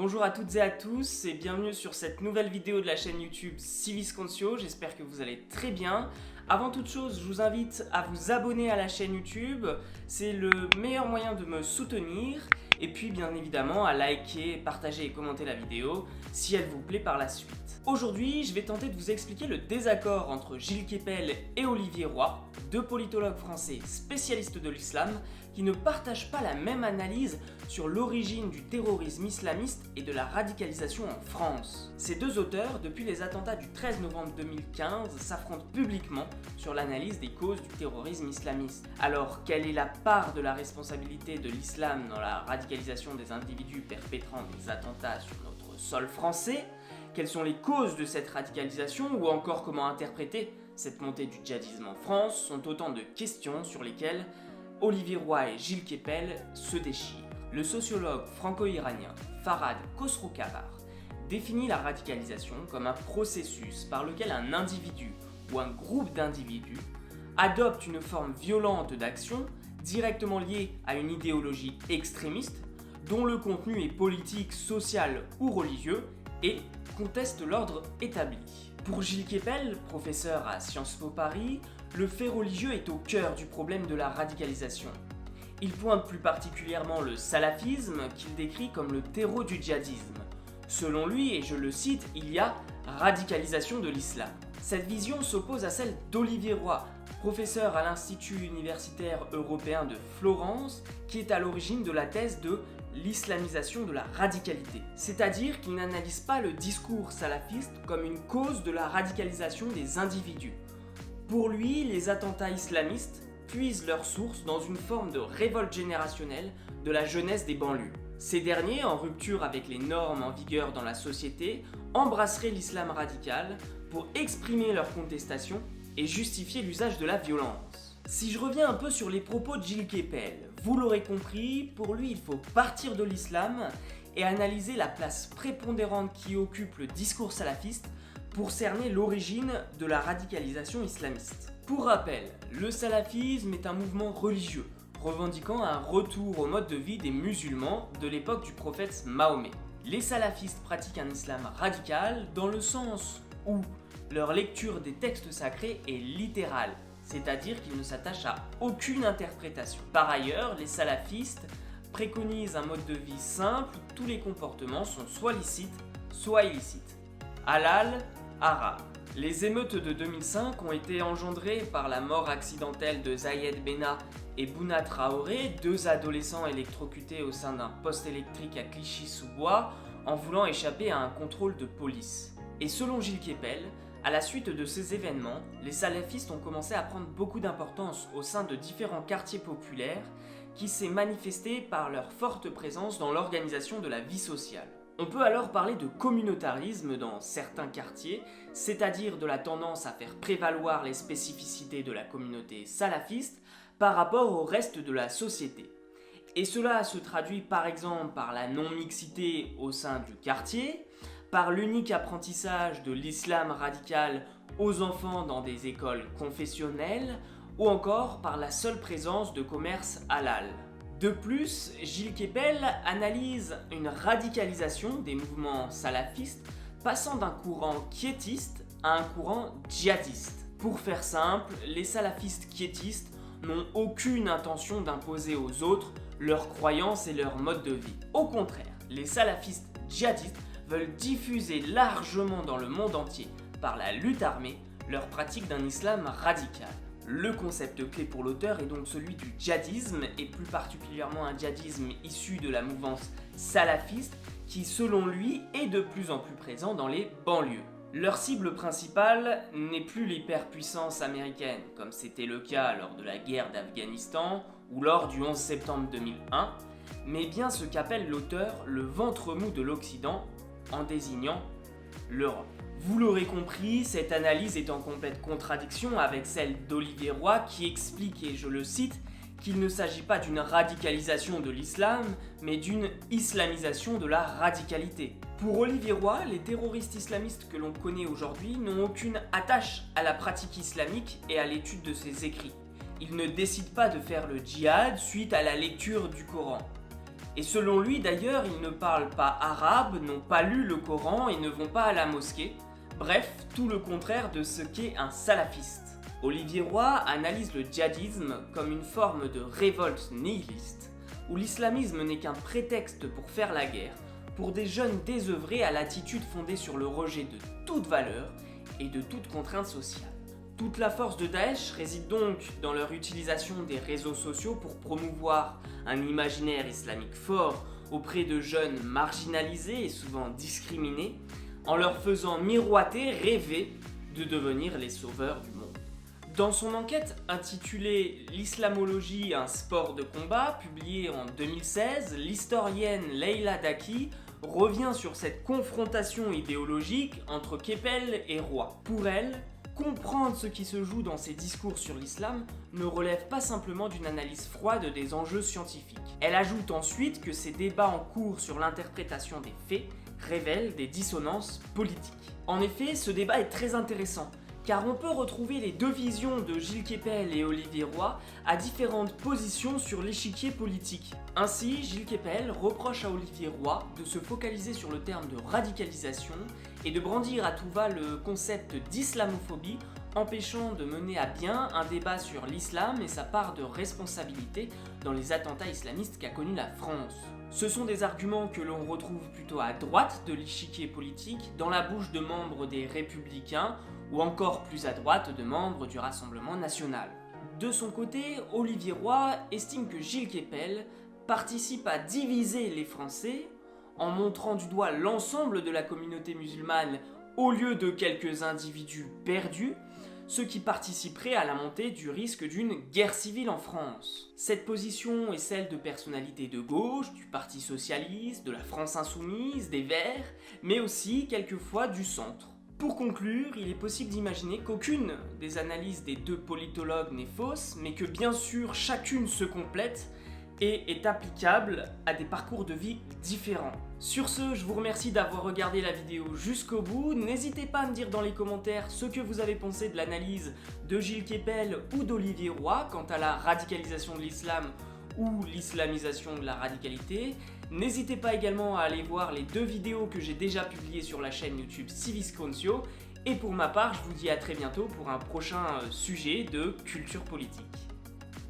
Bonjour à toutes et à tous et bienvenue sur cette nouvelle vidéo de la chaîne YouTube Civis Concio, j'espère que vous allez très bien. Avant toute chose, je vous invite à vous abonner à la chaîne YouTube, c'est le meilleur moyen de me soutenir. Et puis bien évidemment à liker, partager et commenter la vidéo si elle vous plaît par la suite. Aujourd'hui, je vais tenter de vous expliquer le désaccord entre Gilles Kepel et Olivier Roy, deux politologues français spécialistes de l'islam qui ne partagent pas la même analyse sur l'origine du terrorisme islamiste et de la radicalisation en France. Ces deux auteurs, depuis les attentats du 13 novembre 2015, s'affrontent publiquement sur l'analyse des causes du terrorisme islamiste. Alors, quelle est la part de la responsabilité de l'islam dans la radicalisation des individus perpétrant des attentats sur notre sol français? Quelles sont les causes de cette radicalisation ou encore comment interpréter cette montée du djihadisme en France sont autant de questions sur lesquelles Olivier Roy et Gilles Kepel se déchirent. Le sociologue franco-iranien Farhad Khosrowkabar définit la radicalisation comme un processus par lequel un individu ou un groupe d'individus adopte une forme violente d'action directement liée à une idéologie extrémiste dont le contenu est politique, social ou religieux et conteste l'ordre établi. Pour Gilles Kepel, professeur à Sciences Po Paris, le fait religieux est au cœur du problème de la radicalisation. Il pointe plus particulièrement le salafisme qu'il décrit comme le terreau du djihadisme. Selon lui, et je le cite, il y a radicalisation de l'islam. Cette vision s'oppose à celle d'Olivier Roy, professeur à l'Institut universitaire européen de Florence, qui est à l'origine de la thèse de l'islamisation de la radicalité. C'est-à-dire qu'il n'analyse pas le discours salafiste comme une cause de la radicalisation des individus. Pour lui, les attentats islamistes puisent leur source dans une forme de révolte générationnelle de la jeunesse des banlieues. Ces derniers, en rupture avec les normes en vigueur dans la société, embrasseraient l'islam radical pour exprimer leur contestation et justifier l'usage de la violence. Si je reviens un peu sur les propos de Gilles Kepel, vous l'aurez compris, pour lui il faut partir de l'islam et analyser la place prépondérante qui occupe le discours salafiste pour cerner l'origine de la radicalisation islamiste. Pour rappel, le salafisme est un mouvement religieux revendiquant un retour au mode de vie des musulmans de l'époque du prophète Mahomet. Les salafistes pratiquent un islam radical dans le sens où leur lecture des textes sacrés est littérale, c'est-à-dire qu'ils ne s'attachent à aucune interprétation. Par ailleurs, les salafistes préconisent un mode de vie simple où tous les comportements sont soit licites, soit illicites. Halal, haram. Les émeutes de 2005 ont été engendrées par la mort accidentelle de Zayed Benna et Bouna Traoré, deux adolescents électrocutés au sein d'un poste électrique à Clichy-sous-Bois en voulant échapper à un contrôle de police. Et selon Gilles Kepel, à la suite de ces événements, les salafistes ont commencé à prendre beaucoup d'importance au sein de différents quartiers populaires qui s'est manifesté par leur forte présence dans l'organisation de la vie sociale. On peut alors parler de communautarisme dans certains quartiers, c'est-à-dire de la tendance à faire prévaloir les spécificités de la communauté salafiste par rapport au reste de la société. Et cela se traduit par exemple par la non-mixité au sein du quartier, par l'unique apprentissage de l'islam radical aux enfants dans des écoles confessionnelles, ou encore par la seule présence de commerces halal. De plus, Gilles Kepel analyse une radicalisation des mouvements salafistes passant d'un courant quiétiste à un courant djihadiste. Pour faire simple, les salafistes quiétistes n'ont aucune intention d'imposer aux autres leurs croyances et leur mode de vie. Au contraire, les salafistes djihadistes veulent diffuser largement dans le monde entier, par la lutte armée, leur pratique d'un islam radical. Le concept clé pour l'auteur est donc celui du djihadisme, et plus particulièrement un djihadisme issu de la mouvance salafiste, qui selon lui est de plus en plus présent dans les banlieues. Leur cible principale n'est plus l'hyperpuissance américaine, comme c'était le cas lors de la guerre d'Afghanistan ou lors du 11 septembre 2001, mais bien ce qu'appelle l'auteur le ventre mou de l'Occident, en désignant l'Europe. Vous l'aurez compris, cette analyse est en complète contradiction avec celle d'Olivier Roy qui explique, et je le cite, qu'il ne s'agit pas d'une radicalisation de l'islam, mais d'une islamisation de la radicalité. Pour Olivier Roy, les terroristes islamistes que l'on connaît aujourd'hui n'ont aucune attache à la pratique islamique et à l'étude de ses écrits. Ils ne décident pas de faire le djihad suite à la lecture du Coran. Et selon lui d'ailleurs, ils ne parlent pas arabe, n'ont pas lu le Coran et ne vont pas à la mosquée. Bref, tout le contraire de ce qu'est un salafiste. Olivier Roy analyse le djihadisme comme une forme de révolte nihiliste, où l'islamisme n'est qu'un prétexte pour faire la guerre, pour des jeunes désœuvrés à l'attitude fondée sur le rejet de toute valeur et de toute contrainte sociale. Toute la force de Daesh réside donc dans leur utilisation des réseaux sociaux pour promouvoir un imaginaire islamique fort auprès de jeunes marginalisés et souvent discriminés, en leur faisant miroiter, rêver de devenir les sauveurs du monde. Dans son enquête intitulée « L'islamologie, un sport de combat », publiée en 2016, l'historienne Leila Daki revient sur cette confrontation idéologique entre Keppel et Roy. Pour elle, comprendre ce qui se joue dans ces discours sur l'islam ne relève pas simplement d'une analyse froide des enjeux scientifiques. Elle ajoute ensuite que ces débats en cours sur l'interprétation des faits révèlent des dissonances politiques. En effet, ce débat est très intéressant, car on peut retrouver les deux visions de Gilles Keppel et Olivier Roy à différentes positions sur l'échiquier politique. Ainsi, Gilles Keppel reproche à Olivier Roy de se focaliser sur le terme de radicalisation et de brandir à tout va le concept d'islamophobie, empêchant de mener à bien un débat sur l'islam et sa part de responsabilité dans les attentats islamistes qu'a connus la France. Ce sont des arguments que l'on retrouve plutôt à droite de l'échiquier politique, dans la bouche de membres des Républicains, ou encore plus à droite de membres du Rassemblement national. De son côté, Olivier Roy estime que Gilles Keppel participe à diviser les Français en montrant du doigt l'ensemble de la communauté musulmane au lieu de quelques individus perdus, ce qui participerait à la montée du risque d'une guerre civile en France. Cette position est celle de personnalités de gauche, du Parti socialiste, de la France insoumise, des Verts, mais aussi quelquefois du centre. Pour conclure, il est possible d'imaginer qu'aucune des analyses des deux politologues n'est fausse, mais que bien sûr chacune se complète et est applicable à des parcours de vie différents. Sur ce, je vous remercie d'avoir regardé la vidéo jusqu'au bout. N'hésitez pas à me dire dans les commentaires ce que vous avez pensé de l'analyse de Gilles Keppel ou d'Olivier Roy quant à la radicalisation de l'islam ou l'islamisation de la radicalité. N'hésitez pas également à aller voir les deux vidéos que j'ai déjà publiées sur la chaîne YouTube Civis Concio. Et pour ma part, je vous dis à très bientôt pour un prochain sujet de culture politique.